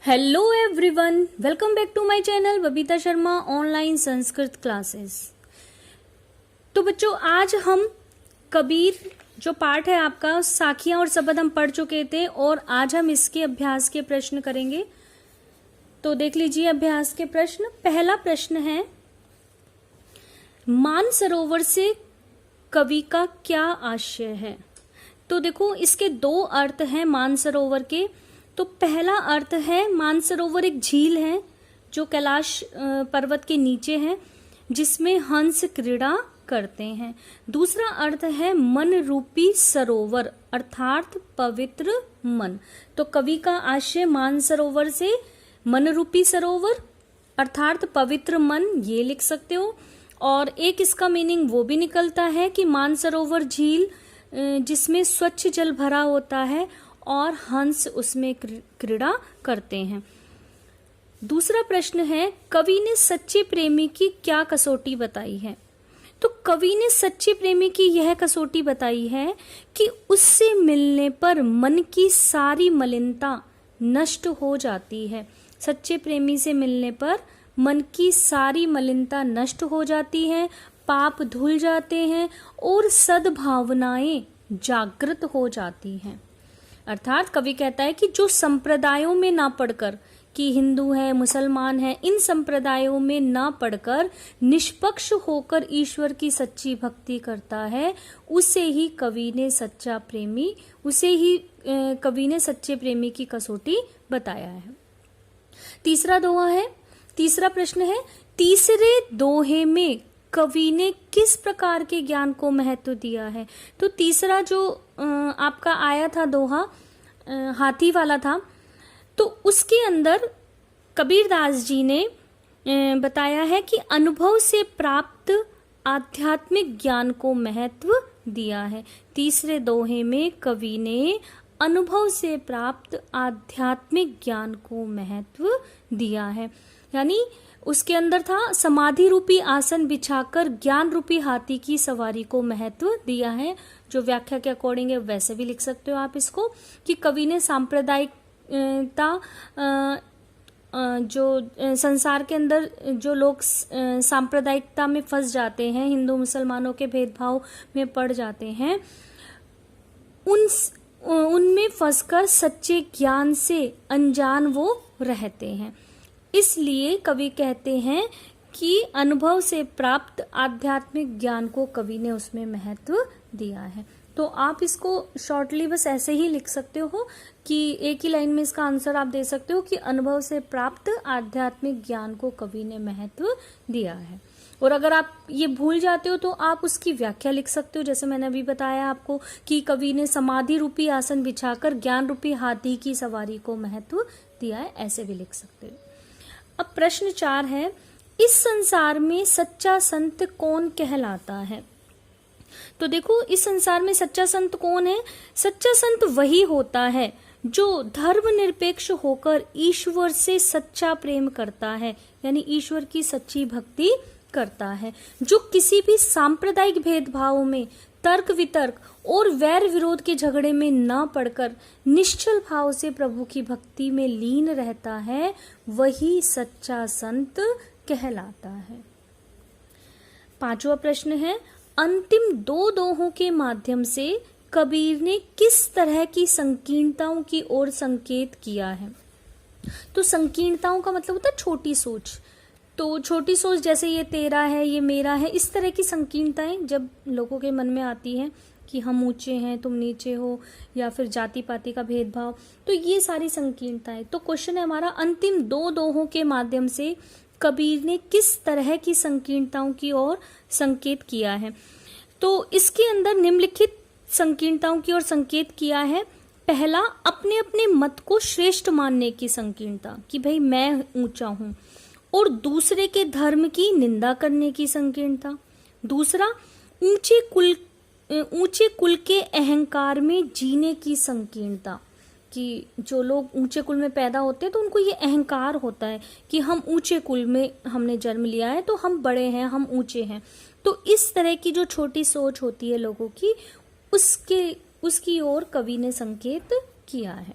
Hello everyone, welcome back to my channel Babita Sharma online Sanskrit classes. तो बच्चों, आज हम कबीर जो पाठ है आपका साखियां और शब्द हम पढ़ चुके थे और आज हम इसके अभ्यास के प्रश्न करेंगे। तो देख लीजिए अभ्यास के प्रश्न। पहला प्रश्न है, मानसरोवर से कवि का क्या आशय है। तो देखो, इसके दो अर्थ हैं मानसरोवर के। तो पहला अर्थ है, मानसरोवर एक झील है जो कैलाश पर्वत के नीचे है, जिसमें हंस क्रीड़ा करते हैं। दूसरा अर्थ है मन रूपी सरोवर, अर्थात पवित्र मन। तो कवि का आशय मानसरोवर से मन रूपी सरोवर अर्थात पवित्र मन, ये लिख सकते हो। और एक इसका मीनिंग वो भी निकलता है कि मानसरोवर झील जिसमें स्वच्छ जल भरा होता है और हंस उसमें क्रीड़ा करते हैं। दूसरा प्रश्न है, कवि ने सच्चे प्रेमी की क्या कसौटी बताई है। तो कवि ने सच्चे प्रेमी की यह कसौटी बताई है कि उससे मिलने पर मन की सारी मलिनता नष्ट हो जाती है। सच्चे प्रेमी से मिलने पर मन की सारी मलिनता नष्ट हो जाती है, पाप धुल जाते हैं और सद्भावनाएं जागृत हो जाती हैं। अर्थात कवि कहता है कि जो संप्रदायों में ना पढ़कर, कि हिंदू है मुसलमान है, इन संप्रदायों में ना पढ़कर निष्पक्ष होकर ईश्वर की सच्ची भक्ति करता है, उसे ही कवि ने सच्चा प्रेमी, उसे ही कवि ने सच्चे प्रेमी की कसौटी बताया है। तीसरा प्रश्न है, तीसरे दोहे में कवि ने किस प्रकार के ज्ञान को महत्व दिया है। तो तीसरा जो आपका आया था दोहा, हाथी वाला था, तो उसके अंदर कबीरदास जी ने बताया है कि अनुभव से प्राप्त आध्यात्मिक ज्ञान को महत्व दिया है। तीसरे दोहे में कवि ने अनुभव से प्राप्त आध्यात्मिक ज्ञान को महत्व दिया है। यानी उसके अंदर था, समाधि रूपी आसन बिछाकर ज्ञान रूपी हाथी की सवारी को महत्व दिया है। जो व्याख्या के अकॉर्डिंग है वैसे भी लिख सकते हो आप इसको, कि कवि ने सांप्रदायिकता, जो संसार के अंदर जो लोग सांप्रदायिकता में फंस जाते हैं, हिंदू मुसलमानों के भेदभाव में पड़ जाते हैं, उनमें फंसकर सच्चे ज्ञान से अनजान वो रहते हैं। इसलिए कवि कहते हैं कि अनुभव से प्राप्त आध्यात्मिक ज्ञान को कवि ने उसमें महत्व दिया है। तो आप इसको शॉर्टली बस ऐसे ही लिख सकते हो कि एक ही लाइन में इसका आंसर आप दे सकते हो कि अनुभव से प्राप्त आध्यात्मिक ज्ञान को कवि ने महत्व दिया है। और अगर आप ये भूल जाते हो तो आप उसकी व्याख्या लिख सकते हो, जैसे मैंने अभी बताया आपको कि कवि ने समाधि रूपी आसन बिछाकर ज्ञान रूपी हाथी की सवारी को महत्व दिया है, ऐसे भी लिख सकते हो। अब प्रश्न 4 है, इस संसार में सच्चा संत कौन कहलाता है। तो देखो, इस संसार में सच्चा संत कौन है। सच्चा संत वही होता है जो धर्मनिरपेक्ष होकर ईश्वर से सच्चा प्रेम करता है, यानी ईश्वर की सच्ची भक्ति करता है, जो किसी भी सांप्रदायिक भेदभाव में, तर्क वितर्क और वैर विरोध के झगड़े में न पड़कर निश्चल भाव से प्रभु की भक्ति में लीन रहता है, वही सच्चा संत कहलाता है। 5वां प्रश्न है, अंतिम दो दोहों के माध्यम से कबीर ने किस तरह की संकीर्णताओं की ओर संकेत किया है। तो संकीर्णताओं का मतलब होता है छोटी सोच। तो छोटी सोच जैसे ये तेरा है, ये मेरा है, इस तरह की संकीर्णताएं जब लोगों के मन में आती हैं कि हम ऊंचे हैं तुम नीचे हो, या फिर जाति पाति का भेदभाव, तो ये सारी संकीर्णताएं। तो क्वेश्चन है हमारा, अंतिम दो दोहों के माध्यम से कबीर ने किस तरह की संकीर्णताओं की ओर संकेत किया है। तो इसके अंदर निम्नलिखित संकीर्णताओं की ओर संकेत किया है। पहला, अपने अपने मत को श्रेष्ठ मानने की संकीर्णता, कि भाई मैं ऊंचा हूं, और दूसरे के धर्म की निंदा करने की संकीर्णता। दूसरा, ऊंचे कुल के अहंकार में जीने की संकीर्णता, कि जो लोग ऊंचे कुल में पैदा होते हैं तो उनको ये अहंकार होता है कि हम ऊंचे कुल में हमने जन्म लिया है, तो हम बड़े हैं, हम ऊंचे हैं। तो इस तरह की जो छोटी सोच होती है लोगों की, उसकी ओर कवि ने संकेत किया है।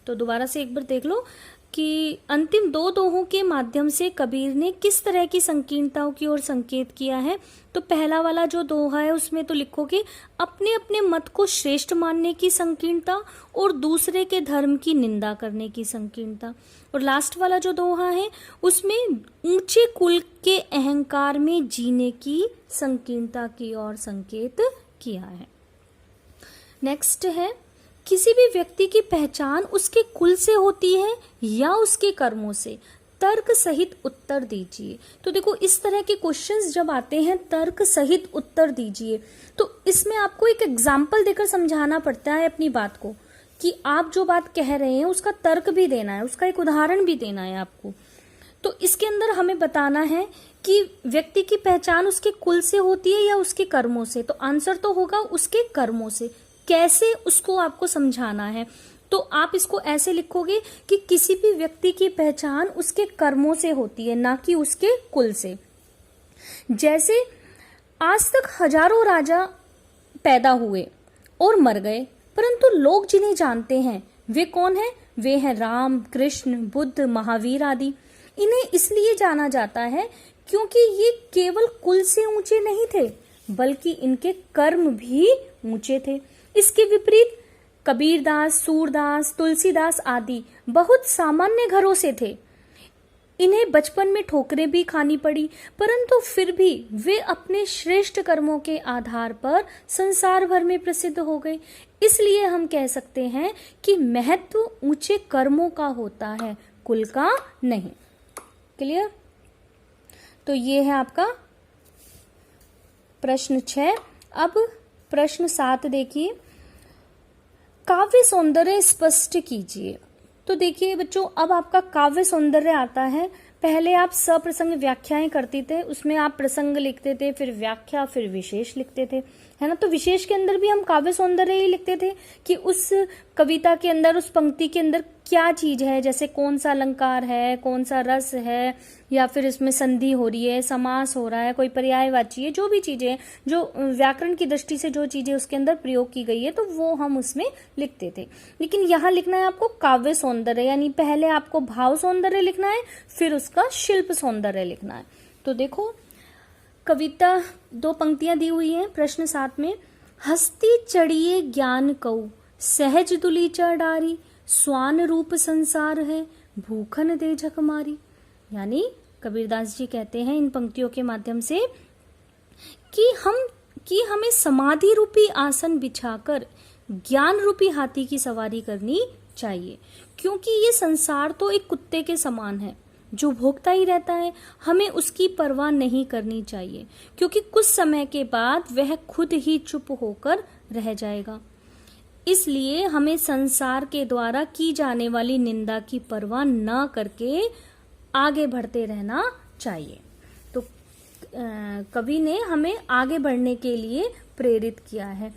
तो दोबारा से एक बार देख लो, कि अंतिम दो दोहों के माध्यम से कबीर ने किस तरह की संकीर्णताओं की ओर संकेत किया है। तो पहला वाला जो दोहा है उसमें तो लिखोगे अपने अपने मत को श्रेष्ठ मानने की संकीर्णता और दूसरे के धर्म की निंदा करने की संकीर्णता। और लास्ट वाला जो दोहा है उसमें ऊंचे कुल के अहंकार में जीने की संकीर्णता की ओर संकेत किया है। नेक्स्ट है, किसी भी व्यक्ति की पहचान उसके कुल से होती है या उसके कर्मों से, तर्क सहित उत्तर दीजिए। तो देखो इस तरह के क्वेश्चंस जब आते हैं तर्क सहित उत्तर दीजिए, तो इसमें आपको एक एग्जाम्पल देकर समझाना पड़ता है अपनी बात को, कि आप जो बात कह रहे हैं उसका तर्क भी देना है, उसका एक उदाहरण भी देना है आपको। तो इसके अंदर हमें बताना है कि व्यक्ति की पहचान उसके कुल से होती है या उसके कर्मों से। तो आंसर तो होगा उसके कर्मों से। कैसे, उसको आपको समझाना है। तो आप इसको ऐसे लिखोगे कि किसी भी व्यक्ति की पहचान उसके कर्मों से होती है, ना कि उसके कुल से। जैसे आज तक हजारों राजा पैदा हुए और मर गए, परंतु लोग जिन्हें जानते हैं वे कौन हैं? वे हैं राम, कृष्ण, बुद्ध, महावीर आदि। इन्हें इसलिए जाना जाता है क्योंकि ये केवल कुल से ऊंचे नहीं थे, बल्कि इनके कर्म भी ऊंचे थे। इसके विपरीत कबीरदास, सूरदास, तुलसीदास आदि बहुत सामान्य घरों से थे। इन्हें बचपन में ठोकरें भी खानी पड़ी, परंतु फिर भी वे अपने श्रेष्ठ कर्मों के आधार पर संसार भर में प्रसिद्ध हो गए। इसलिए हम कह सकते हैं कि महत्व ऊंचे कर्मों का होता है, कुल का नहीं। क्लियर? तो ये है आपका प्रश्न 6। अब प्रश्न 7 देखिए, काव्य सौंदर्य स्पष्ट कीजिए। तो देखिए बच्चों, अब आपका काव्य सौंदर्य आता है। पहले आप सप्रसंग व्याख्याएं करते थे, उसमें आप प्रसंग लिखते थे, फिर व्याख्या, फिर विशेष लिखते थे, है ना। तो विशेष के अंदर भी हम काव्य सौंदर्य ही लिखते थे कि उस कविता के अंदर, उस पंक्ति के अंदर क्या चीज है, जैसे कौन सा अलंकार है, कौन सा रस है, या फिर इसमें संधि हो रही है, समास हो रहा है, कोई पर्यायवाची है, जो भी चीजें, जो व्याकरण की दृष्टि से जो चीजें उसके अंदर प्रयोग की गई है, तो वो हम उसमें लिखते थे। लेकिन यहाँ लिखना है आपको काव्य सौंदर्य, यानी पहले आपको भाव सौंदर्य लिखना है, फिर उसका शिल्प सौंदर्य लिखना है। तो देखो कविता, 2 पंक्तियां दी हुई हैं प्रश्न 7 में। हस्ती चढ़िए ज्ञान कऊ, सहज दुली चढ़ डारी, स्वान रूप संसार है, भूखन दे झक मारी। यानी कबीरदास जी कहते हैं इन पंक्तियों के माध्यम से कि हमें समाधि रूपी आसन बिछाकर ज्ञान रूपी हाथी की सवारी करनी चाहिए, क्योंकि ये संसार तो एक कुत्ते के समान है जो भोगता ही रहता है। हमें उसकी परवाह नहीं करनी चाहिए, क्योंकि कुछ समय के बाद वह खुद ही चुप होकर रह जाएगा। इसलिए हमें संसार के द्वारा की जाने वाली निंदा की परवाह न करके आगे बढ़ते रहना चाहिए। तो कवि ने हमें आगे बढ़ने के लिए प्रेरित किया है।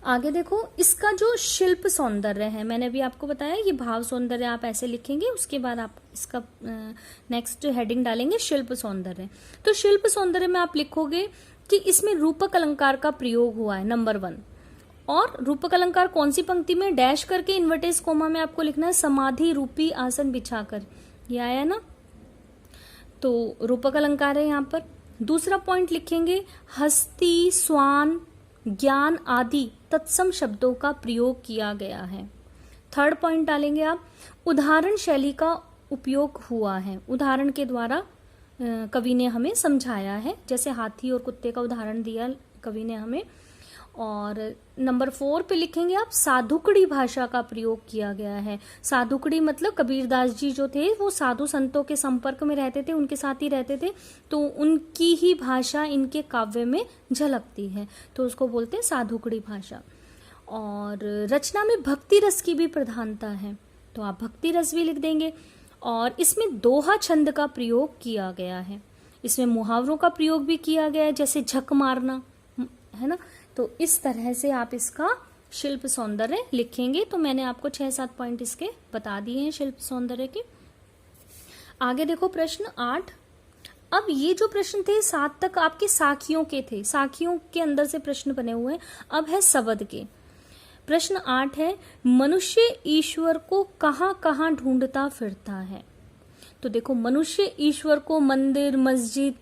आगे देखो, इसका जो शिल्प सौंदर्य है, मैंने अभी आपको बताया ये भाव सौंदर्य आप ऐसे लिखेंगे, उसके बाद आप इसका नेक्स्ट हेडिंग डालेंगे शिल्प सौंदर्य। तो शिल्प सौंदर्य में आप लिखोगे कि इसमें रूपक अलंकार का प्रयोग हुआ है, नंबर 1। और रूपक अलंकार कौन सी पंक्ति में? डैश करके इन्वर्टेस कोमा में आपको लिखना है समाधि रूपी आसन बिछाकर। ये आया ना, तो रूपक अलंकार है यहाँ पर। दूसरा पॉइंट लिखेंगे, हस्ती, स्वान, ज्ञान आदि तत्सम शब्दों का प्रयोग किया गया है। थर्ड पॉइंट डालेंगे आप, उदाहरण शैली का उपयोग हुआ है। उदाहरण के द्वारा कवि ने हमें समझाया है, जैसे हाथी और कुत्ते का उदाहरण दिया कवि ने हमें। और नंबर 4 पे लिखेंगे आप, साधुकड़ी भाषा का प्रयोग किया गया है। साधुकड़ी मतलब कबीरदास जी जो थे वो साधु संतों के संपर्क में रहते थे, उनके साथ ही रहते थे, तो उनकी ही भाषा इनके काव्य में झलकती है, तो उसको बोलते हैं साधुकड़ी भाषा। और रचना में भक्ति रस की भी प्रधानता है, तो आप भक्ति रस भी लिख देंगे। और इसमें दोहा छंद का प्रयोग किया गया है। इसमें मुहावरों का प्रयोग भी किया गया है, जैसे झक मारना, है ना। तो इस तरह से आप इसका शिल्प सौंदर्य लिखेंगे। तो मैंने आपको 6-7 पॉइंट इसके बता दिए हैं शिल्प सौंदर्य के। आगे देखो प्रश्न 8। अब ये जो प्रश्न थे 7 तक आपके साखियों के थे, साखियों के अंदर से प्रश्न बने हुए हैं। अब है शब्द के प्रश्न 8 है, मनुष्य ईश्वर को कहाँ कहाँ ढूंढता फिरता है। तो देखो, मनुष्य ईश्वर को मंदिर, मस्जिद,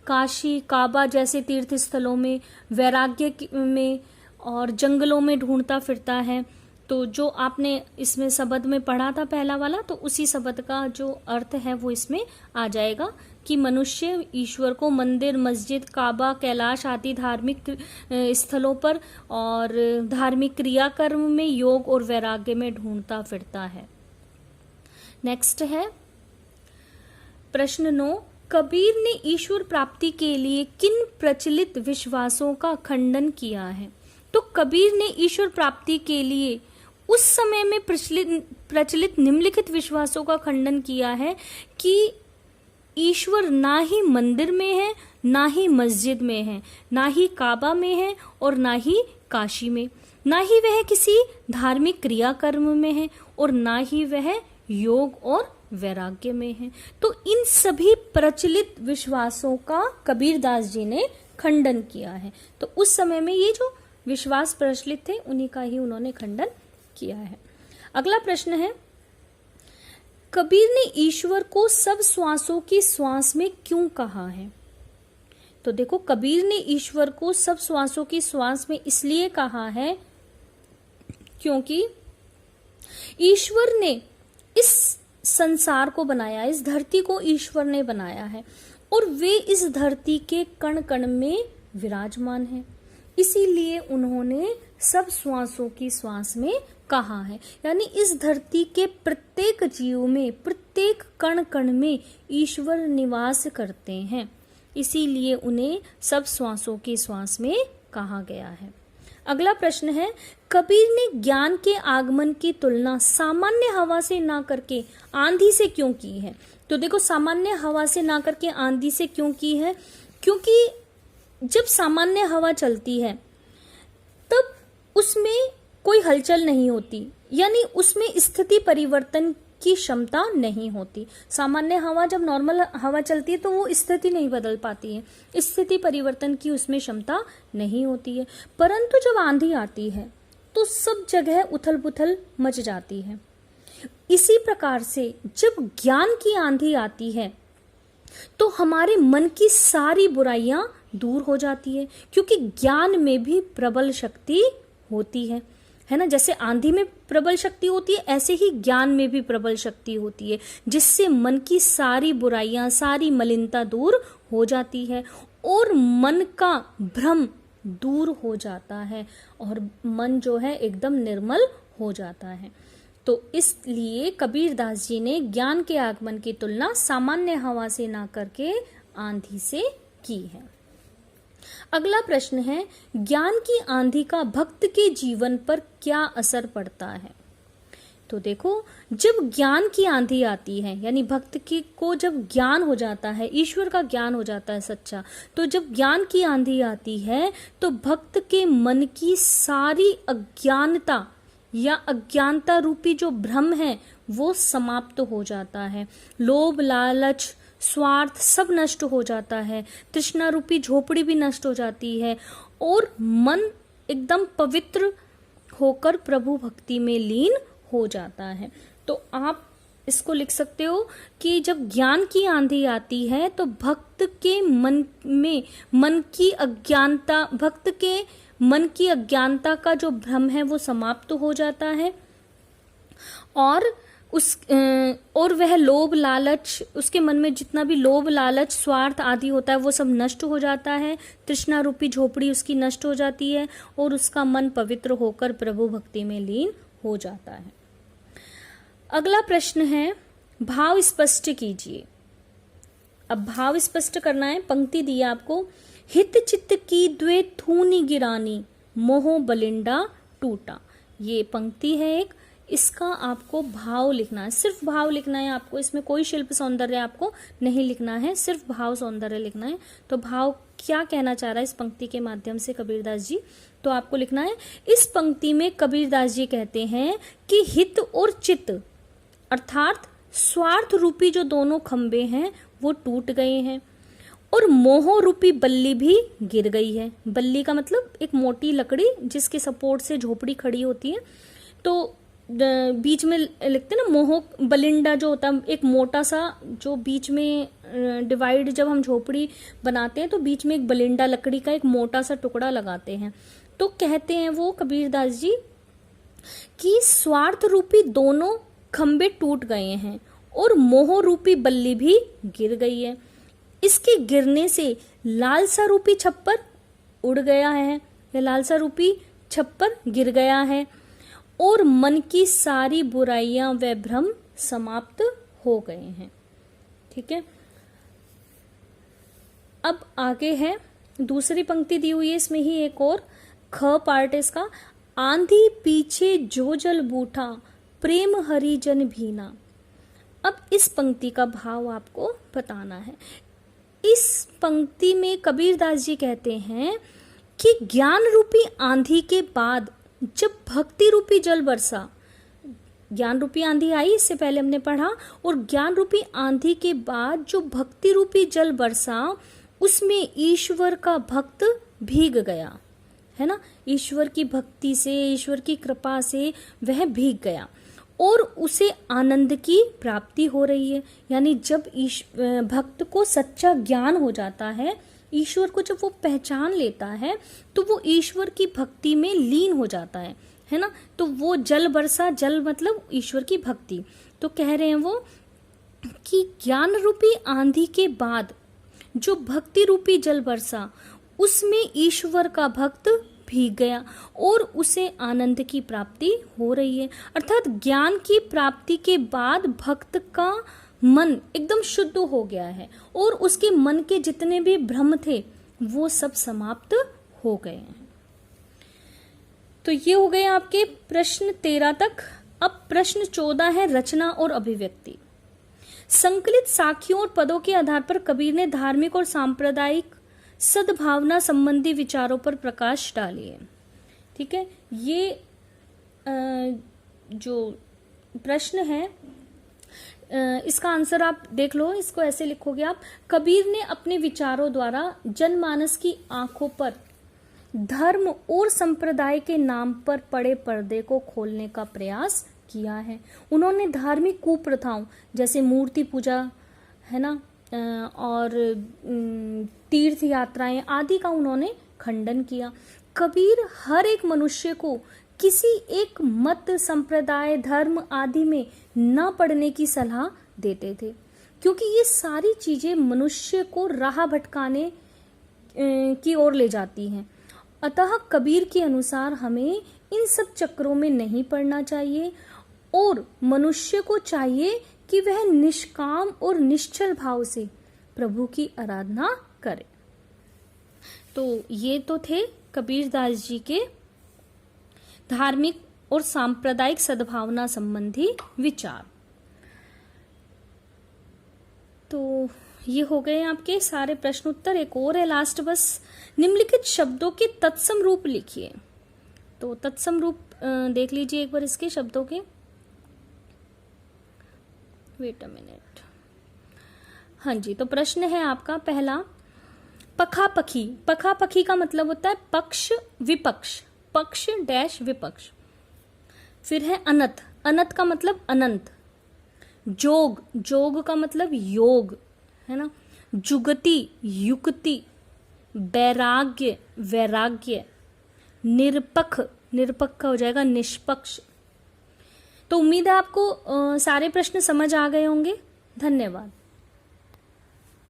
काशी, काबा जैसे तीर्थ स्थलों में, वैराग्य में और जंगलों में ढूंढता फिरता है। तो जो आपने इसमें शब्द में पढ़ा था पहला वाला, तो उसी शब्द का जो अर्थ है वो इसमें आ जाएगा कि मनुष्य ईश्वर को मंदिर, मस्जिद, काबा, कैलाश आदि धार्मिक स्थलों पर और धार्मिक क्रियाकर्म में, योग और वैराग्य में ढूंढता फिरता है। नेक्स्ट है प्रश्न 9, कबीर ने ईश्वर प्राप्ति के लिए किन प्रचलित विश्वासों का खंडन किया है। तो कबीर ने ईश्वर प्राप्ति के लिए उस समय में प्रचलित निम्नलिखित विश्वासों का खंडन किया है कि ईश्वर ना ही मंदिर में है, ना ही मस्जिद में है, ना ही काबा में है और ना ही काशी में, ना ही वह किसी धार्मिक क्रियाकर्म में है और ना ही वह योग और वैराग्य में है। तो इन सभी प्रचलित विश्वासों का कबीरदास जी ने खंडन किया है। तो उस समय में ये जो विश्वास प्रचलित थे उन्हीं का ही उन्होंने खंडन किया है। अगला प्रश्न है, कबीर ने ईश्वर को सब श्वासों की श्वास में क्यों कहा है। तो देखो, कबीर ने ईश्वर को सब श्वासों की श्वास में इसलिए कहा है क्योंकि ईश्वर ने इस संसार को बनाया, इस धरती को ईश्वर ने बनाया है और वे इस धरती के कण कण में विराजमान हैं। इसीलिए उन्होंने सब श्वासों की श्वास में कहा है, यानी इस धरती के प्रत्येक जीव में, प्रत्येक कण कण में ईश्वर निवास करते हैं। इसीलिए उन्हें सब श्वासों की श्वास में कहा गया है। अगला प्रश्न है, कबीर ने ज्ञान के आगमन की तुलना सामान्य हवा से ना करके आंधी से क्यों की है। तो देखो, सामान्य हवा से ना करके आंधी से क्यों की है, क्योंकि जब सामान्य हवा चलती है तब उसमें कोई हलचल नहीं होती, यानी उसमें स्थिति परिवर्तन की क्षमता नहीं होती। सामान्य हवा, जब नॉर्मल हवा चलती है तो वो स्थिति नहीं बदल पाती है, स्थिति परिवर्तन की उसमें क्षमता नहीं होती है। परंतु जब आंधी आती है तो सब जगह उथल पुथल मच जाती है। इसी प्रकार से जब ज्ञान की आंधी आती है तो हमारे मन की सारी बुराइयां दूर हो जाती है, क्योंकि ज्ञान में भी प्रबल शक्ति होती है ना। जैसे आंधी में प्रबल शक्ति होती है, ऐसे ही ज्ञान में भी प्रबल शक्ति होती है, जिससे मन की सारी बुराइयां, सारी मलिनता दूर हो जाती है और मन का भ्रम दूर हो जाता है और मन जो है एकदम निर्मल हो जाता है। तो इसलिए कबीरदास जी ने ज्ञान के आगमन की तुलना सामान्य हवा से ना करके आंधी से की है। अगला प्रश्न है, ज्ञान की आंधी का भक्त के जीवन पर क्या असर पड़ता है। तो देखो, जब ज्ञान की आंधी आती है, यानी भक्त को जब ज्ञान हो जाता है, ईश्वर का ज्ञान हो जाता है सच्चा, तो जब ज्ञान की आंधी आती है तो भक्त के मन की सारी अज्ञानता या अज्ञानता रूपी जो भ्रम है वो समाप्त हो जाता है। लोभ, लालच, स्वार्थ सब नष्ट हो जाता है, तृष्णा रूपी झोपड़ी भी नष्ट हो जाती है और मन एकदम पवित्र होकर प्रभु भक्ति में लीन हो जाता है। तो आप इसको लिख सकते हो कि जब ज्ञान की आंधी आती है तो भक्त के मन की अज्ञानता का जो भ्रम है वो समाप्त हो जाता है और वह लोभ लालच, उसके मन में जितना भी लोभ लालच स्वार्थ आदि होता है वो सब नष्ट हो जाता है, तृष्णा रूपी झोपड़ी उसकी नष्ट हो जाती है और उसका मन पवित्र होकर प्रभु भक्ति में लीन हो जाता है। अगला प्रश्न है, भाव स्पष्ट कीजिए। अब भाव स्पष्ट करना है। पंक्ति दी है आपको, हित चित्त की द्वे थूनी गिरानी, मोह बलिंडा टूटा। ये पंक्ति है एक, इसका आपको भाव लिखना है, सिर्फ भाव लिखना है आपको, इसमें कोई शिल्प सौंदर्य आपको नहीं लिखना है, सिर्फ भाव सौंदर्य लिखना है। तो भाव क्या कहना चाह रहा है इस पंक्ति के माध्यम से कबीरदास जी, तो आपको लिखना है, इस पंक्ति में कबीरदास जी कहते हैं कि हित और चित्त अर्थात स्वार्थ रूपी जो दोनों खंबे हैं वो टूट गए हैं और मोह रूपी बल्ली भी गिर गई है। बल्ली का मतलब एक मोटी लकड़ी जिसके सपोर्ट से झोपड़ी खड़ी होती है। तो बीच में लिखते हैं ना, मोह बलिंडा जो होता है, एक मोटा सा जो बीच में डिवाइड, जब हम झोपड़ी बनाते हैं तो बीच में एक बलिंडा लकड़ी का एक मोटा सा टुकड़ा लगाते हैं। तो कहते हैं वो कबीरदास जी कि स्वार्थ रूपी दोनों खंबे टूट गए हैं और मोह रूपी बल्ली भी गिर गई है। इसके गिरने से लालसा रूपी छप्पर उड़ गया है, या लालसा रूपी छप्पर गिर गया है, और मन की सारी बुराइयां व भ्रम समाप्त हो गए हैं। ठीक है, अब आगे है दूसरी पंक्ति दी हुई है इसमें ही एक और, ख पार्ट इसका, आंधी पीछे जो जल बूठा प्रेम हरिजन भीना। अब इस पंक्ति का भाव आपको बताना है। इस पंक्ति में कबीरदास जी कहते हैं कि ज्ञान रूपी आंधी के बाद जब भक्ति रूपी जल बरसा, ज्ञान रूपी आंधी आई, इससे पहले हमने पढ़ा, और ज्ञान रूपी आंधी के बाद जो भक्ति रूपी जल बरसा उसमें ईश्वर का भक्त भीग गया, है ना। ईश्वर की भक्ति से, ईश्वर की कृपा से वह भीग गया और उसे आनंद की प्राप्ति हो रही है। यानी जब भक्त को सच्चा ज्ञान हो जाता है, ईश्वर को जब वो पहचान लेता है तो वो ईश्वर की भक्ति में लीन हो जाता है ना। तो वो जल बरसा, जल मतलब ईश्वर की भक्ति। तो कह रहे हैं वो कि ज्ञान रूपी आंधी के बाद जो भक्ति रूपी जल बरसा उसमें ईश्वर का भक्त भीग गया और उसे आनंद की प्राप्ति हो रही है। अर्थात ज्ञान की प्राप्ति के बाद भक्त का मन एकदम शुद्ध हो गया है और उसके मन के जितने भी भ्रम थे वो सब समाप्त हो गए हैं। तो ये हो गए आपके प्रश्न 13 तक। अब प्रश्न 14 है रचना और अभिव्यक्ति। संकलित साखियों और पदों के आधार पर कबीर ने धार्मिक और सांप्रदायिक सद्भावना संबंधी विचारों पर प्रकाश डाली है। ठीक है, ये जो प्रश्न है इसका आंसर आप देख लो, इसको ऐसे लिखोगे आप, कबीर ने अपने विचारों द्वारा जनमानस की आंखों पर धर्म और संप्रदाय के नाम पर पड़े पर्दे को खोलने का प्रयास किया है। उन्होंने धार्मिक कुप्रथाओं जैसे मूर्ति पूजा, है ना, और तीर्थ यात्राएं आदि का उन्होंने खंडन किया। कबीर हर एक मनुष्य को किसी एक मत, संप्रदाय, धर्म आदि में न पड़ने की सलाह देते थे, क्योंकि ये सारी चीजें मनुष्य को राह भटकाने की ओर ले जाती हैं। अतः कबीर के अनुसार हमें इन सब चक्रों में नहीं पड़ना चाहिए और मनुष्य को चाहिए कि वह निष्काम और निश्चल भाव से प्रभु की आराधना करे। तो ये तो थे कबीरदास जी के धार्मिक और सांप्रदायिक सद्भावना संबंधी विचार। तो ये हो गए आपके सारे प्रश्न उत्तर। एक और है लास्ट बस, निम्नलिखित शब्दों के तत्सम रूप लिखिए। तो तत्सम रूप देख लीजिए एक बार इसके शब्दों के। Wait a minute. हाँ जी, तो प्रश्न है आपका पहला, पखापखी। पखापखी का मतलब होता है पक्ष विपक्ष, पक्ष डैश विपक्ष। फिर है अनत। अनत का मतलब अनंत। जोग, जोग का मतलब योग, है ना। जुगति, युक्ति। वैराग्य, वैराग्य। निरपक्ष, निरपक्ष का हो जाएगा निष्पक्ष। तो उम्मीद है आपको सारे प्रश्न समझ आ गए होंगे। धन्यवाद।